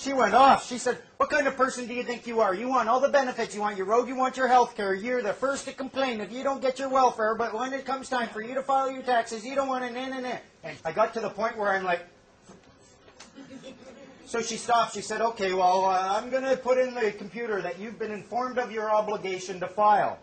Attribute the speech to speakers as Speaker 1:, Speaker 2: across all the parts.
Speaker 1: She went off. She said, what kind of person do you think you are? You want all the benefits. You want your road. You want your health care. You're the first to complain if you don't get your welfare. But when it comes time for you to file your taxes, you don't want to nah. And I got to the point where I'm like, so she stopped. She said, okay, well, I'm going to put in the computer that you've been informed of your obligation to file.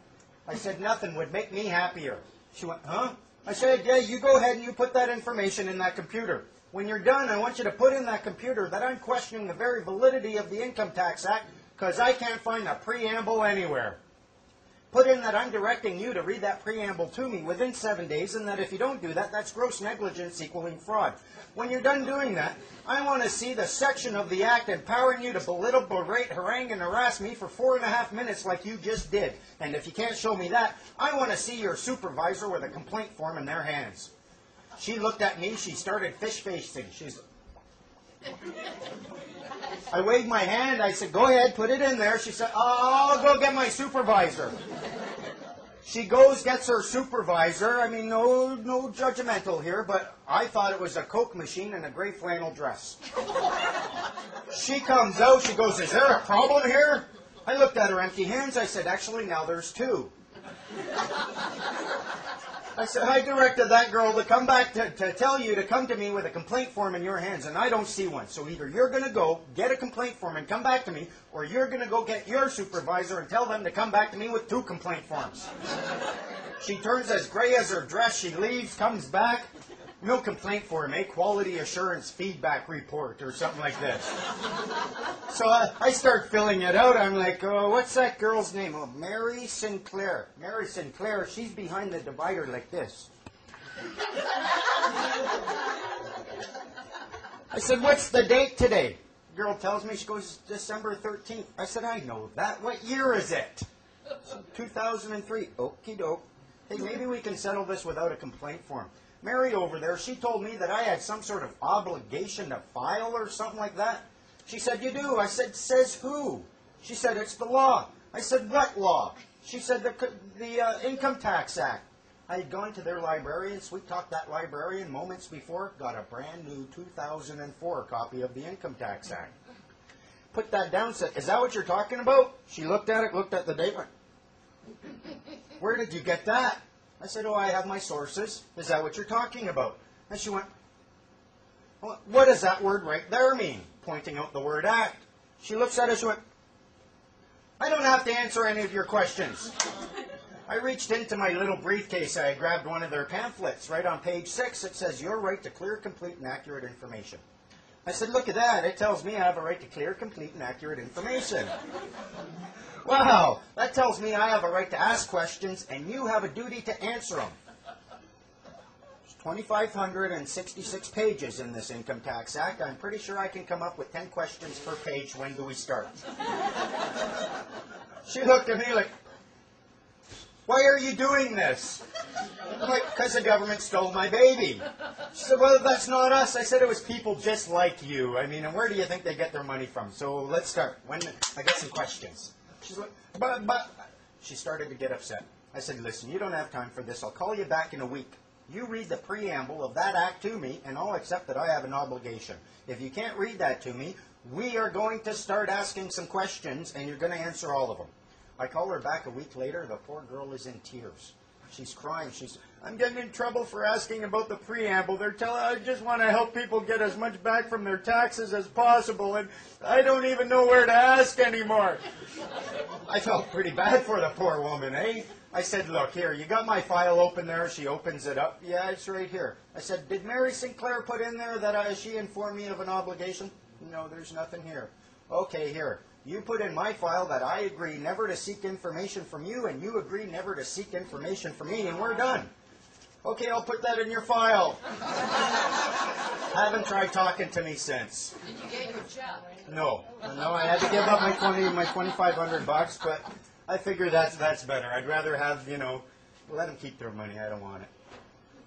Speaker 1: I said, nothing would make me happier. She went, huh? I said, yeah, you go ahead and you put that information in that computer. When you're done, I want you to put in that computer that I'm questioning the very validity of the Income Tax Act because I can't find a preamble anywhere. Put in that I'm directing you to read that preamble to me within 7 days, and that if you don't do that, that's gross negligence equaling fraud. When you're done doing that, I want to see the section of the Act empowering you to belittle, berate, harangue, and harass me for 4.5 minutes like you just did. And if you can't show me that, I want to see your supervisor with a complaint form in their hands. She looked at me. She started fish-facing. She's... I waved my hand. I said, go ahead, put it in there. She said, I'll go get my supervisor. She goes, gets her supervisor. I mean, no judgmental here, but I thought it was a Coke machine and a gray flannel dress. She comes out. She goes, is there a problem here? I looked at her empty hands. I said, actually, now there's two. I said, I directed that girl to come back to tell you to come to me with a complaint form in your hands, and I don't see one. So either you're going to go get a complaint form and come back to me, or you're going to go get your supervisor and tell them to come back to me with 2 complaint forms. She turns as gray as her dress. She leaves, comes back. No complaint form, quality assurance feedback report or something like this. So I start filling it out. I'm like, oh, what's that girl's name? Oh, Mary Sinclair. Mary Sinclair, she's behind the divider like this. I said, what's the date today? Girl tells me, she goes, December 13th. I said, I know that. What year is it? 2003. Okie doke. Hey, maybe we can settle this without a complaint form. Mary over there, she told me that I had some sort of obligation to file or something like that. She said, you do. I said, says who? She said, it's the law. I said, what law? She said, the Income Tax Act. I had gone to their librarian, sweet-talked that librarian moments before, got a brand new 2004 copy of the Income Tax Act. Put that down, said, is that what you're talking about? She looked at it, looked at the date, went, where did you get that? I said, oh, I have my sources. Is that what you're talking about? And she went, well, what does that word right there mean? Pointing out the word act. She looks at us, she went, I don't have to answer any of your questions. I reached into my little briefcase. I grabbed one of their pamphlets. Right on page 6, it says, your right to clear, complete, and accurate information. I said, look at that. It tells me I have a right to clear, complete, and accurate information. Wow, that tells me I have a right to ask questions, and you have a duty to answer them. There's 2,566 pages in this Income Tax Act. I'm pretty sure I can come up with 10 questions per page. When do we start? She looked at me like, why are you doing this? I'm like, because the government stole my baby. She said, well, that's not us. I said, it was people just like you. I mean, and where do you think they get their money from? So let's start. I got some questions. She's like, but. She started to get upset. I said, listen, you don't have time for this. I'll call you back in a week. You read the preamble of that act to me, and I'll accept that I have an obligation. If you can't read that to me, we are going to start asking some questions, and you're going to answer all of them. I call her back a week later. The poor girl is in tears. She's crying. I'm getting in trouble for asking about the preamble. They're telling I just want to help people get as much back from their taxes as possible, and I don't even know where to ask anymore. I felt pretty bad for the poor woman, eh? I said, look, here, you got my file open there. She opens it up. Yeah, it's right here. I said, did Mary Sinclair put in there that she informed me of an obligation? No, there's nothing here. Okay, here. You put in my file that I agree never to seek information from you, and you agree never to seek information from me, and we're done. Okay, I'll put that in your file. Haven't tried talking to me since.
Speaker 2: Did you get your job?
Speaker 1: No, I had to give up my $2,500, but I figure that's better. I'd rather have, let them keep their money. I don't want it,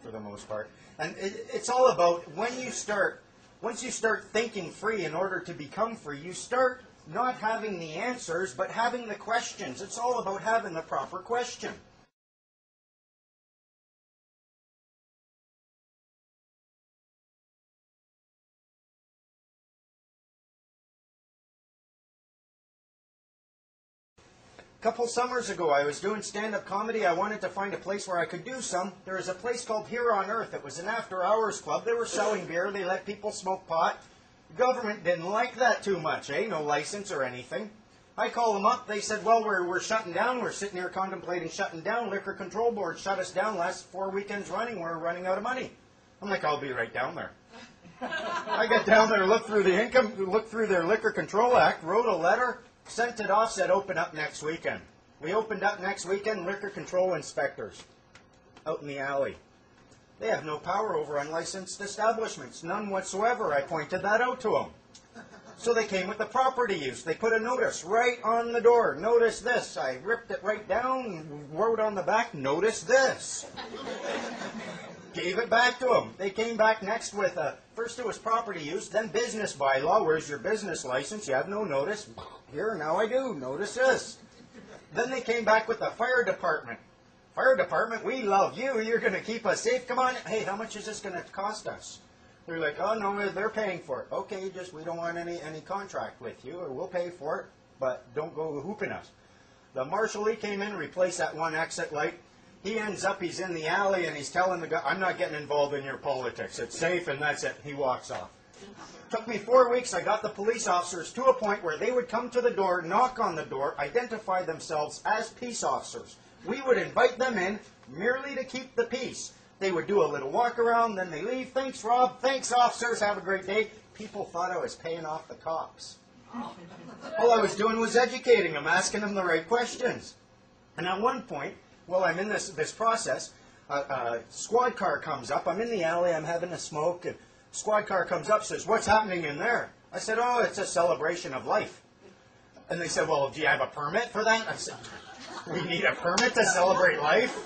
Speaker 1: for the most part. And it's all about once you start thinking free in order to become free, you start not having the answers, but having the questions. It's all about having the proper question. A couple summers ago, I was doing stand-up comedy. I wanted to find a place where I could do some. There was a place called Here on Earth. It was an after-hours club. They were selling beer. They let people smoke pot. The government didn't like that too much, eh? No license or anything. I called them up. They said, well, we're shutting down. We're sitting here contemplating shutting down. Liquor Control Board shut us down last 4 weekends running. We're running out of money. I'm like, I'll be right down there. I got down there, looked through the income, looked through their Liquor Control Act, wrote a letter, sent it off, said open up next weekend. We opened up next weekend, liquor control inspectors out in the alley. They have no power over unlicensed establishments, none whatsoever. I pointed that out to them. So they came with the property use. They put a notice right on the door. Notice this. I ripped it right down, wrote on the back, notice this. Gave it back to them. They came back next with, first it was property use, then business bylaw. Where's your business license? You have no notice. Here, now I do. Notice this. Then they came back with the fire department. Fire department, we love you. You're going to keep us safe. Come on. Hey, how much is this going to cost us? They're like, oh, no, they're paying for it. Okay, just we don't want any contract with you, or we'll pay for it, but don't go hooping us. The marshal, he came in, replaced that one exit light. He ends up, he's in the alley, and he's telling the guy, I'm not getting involved in your politics. It's safe, and that's it. He walks off. Took me 4 weeks. I got the police officers to a point where they would come to the door, knock on the door, identify themselves as peace officers. We would invite them in merely to keep the peace. They would do a little walk around, then they leave. Thanks, Rob. Thanks, officers. Have a great day. People thought I was paying off the cops. All I was doing was educating them, asking them the right questions. And at one point, while I'm in this process, a squad car comes up. I'm in the alley. I'm having a smoke. And squad car comes up, says, what's happening in there? I said, oh, it's a celebration of life. And they said, well, do you have a permit for that? I said, we need a permit to celebrate life?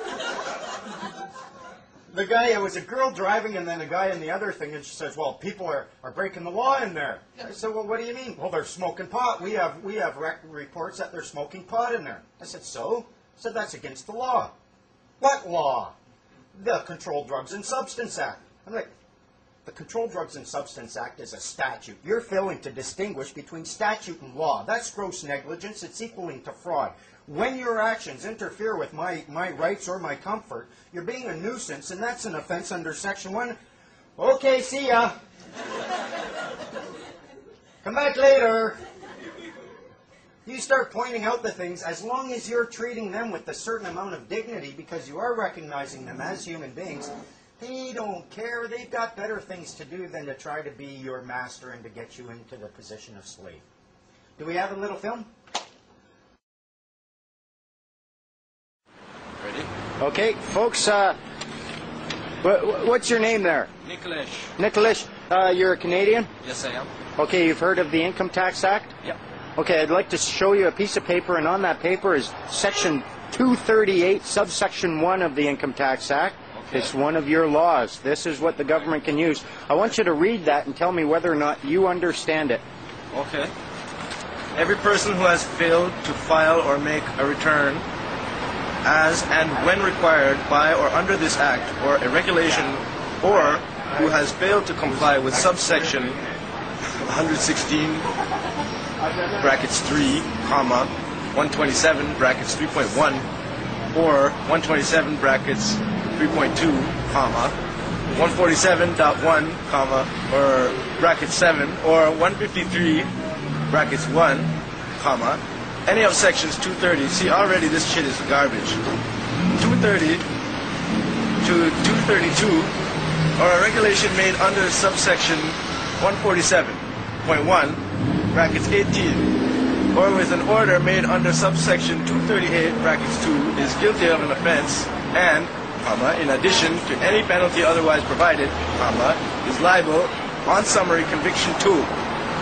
Speaker 1: The guy, it was a girl driving and then a guy in the other thing, and she says, well, people are breaking the law in there. I said, well, what do you mean? Well, they're smoking pot. We have reports that they're smoking pot in there. I said, so? I said, that's against the law. What law? The Controlled Drugs and Substance Act. I'm like, the Controlled Drugs and Substance Act is a statute. You're failing to distinguish between statute and law. That's gross negligence. It's equaling to fraud. When your actions interfere with my rights or my comfort, you're being a nuisance, and that's an offense under Section 1. Okay, see ya. Come back later. You start pointing out the things, as long as you're treating them with a certain amount of dignity because you are recognizing them as human beings, they don't care. They've got better things to do than to try to be your master and to get you into the position of slave. Do we have a little film?
Speaker 2: Ready?
Speaker 1: Okay, folks, what's your name there?
Speaker 2: Nicholas.
Speaker 1: Nicholas, you're a Canadian?
Speaker 2: Yes, I am.
Speaker 1: Okay, you've heard of the Income Tax Act?
Speaker 2: Yep.
Speaker 1: Okay, I'd like to show you a piece of paper, and on that paper is Section 238, subsection 1 of the Income Tax Act. Okay. It's one of your laws. This is what the government can use. I want you to read that and tell me whether or not you understand it.
Speaker 2: Okay. Every person who has failed to file or make a return as and when required by or under this Act or a regulation, or who has failed to comply with subsection 116 brackets 3, comma, 127 brackets 3.1, or 127 brackets 3.2, comma, 147.1, comma, or bracket 7, or 153 brackets 1, comma, any of sections 230. See, already this shit is garbage. 230 to 232, or a regulation made under subsection 147.1 brackets 18, or with an order made under subsection 238 brackets 2 is guilty of an offense and, comma, in addition to any penalty otherwise provided, comma, is liable on summary conviction to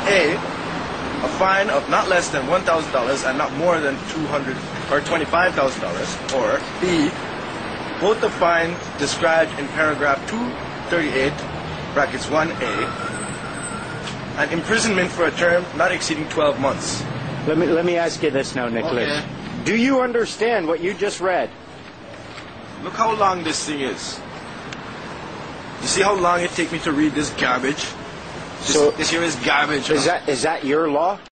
Speaker 2: A, a fine of not less than $1,000 and not more than $200 or $25,000, or B, both the fine described in paragraph 238 brackets 1A, and imprisonment for a term not exceeding 12 months.
Speaker 1: Let me ask you this now, Nicholas.
Speaker 2: Okay.
Speaker 1: Do you understand what you just read?
Speaker 2: Look how long this thing is. You see how long it takes me to read this garbage? This here is garbage.
Speaker 1: Is that your law?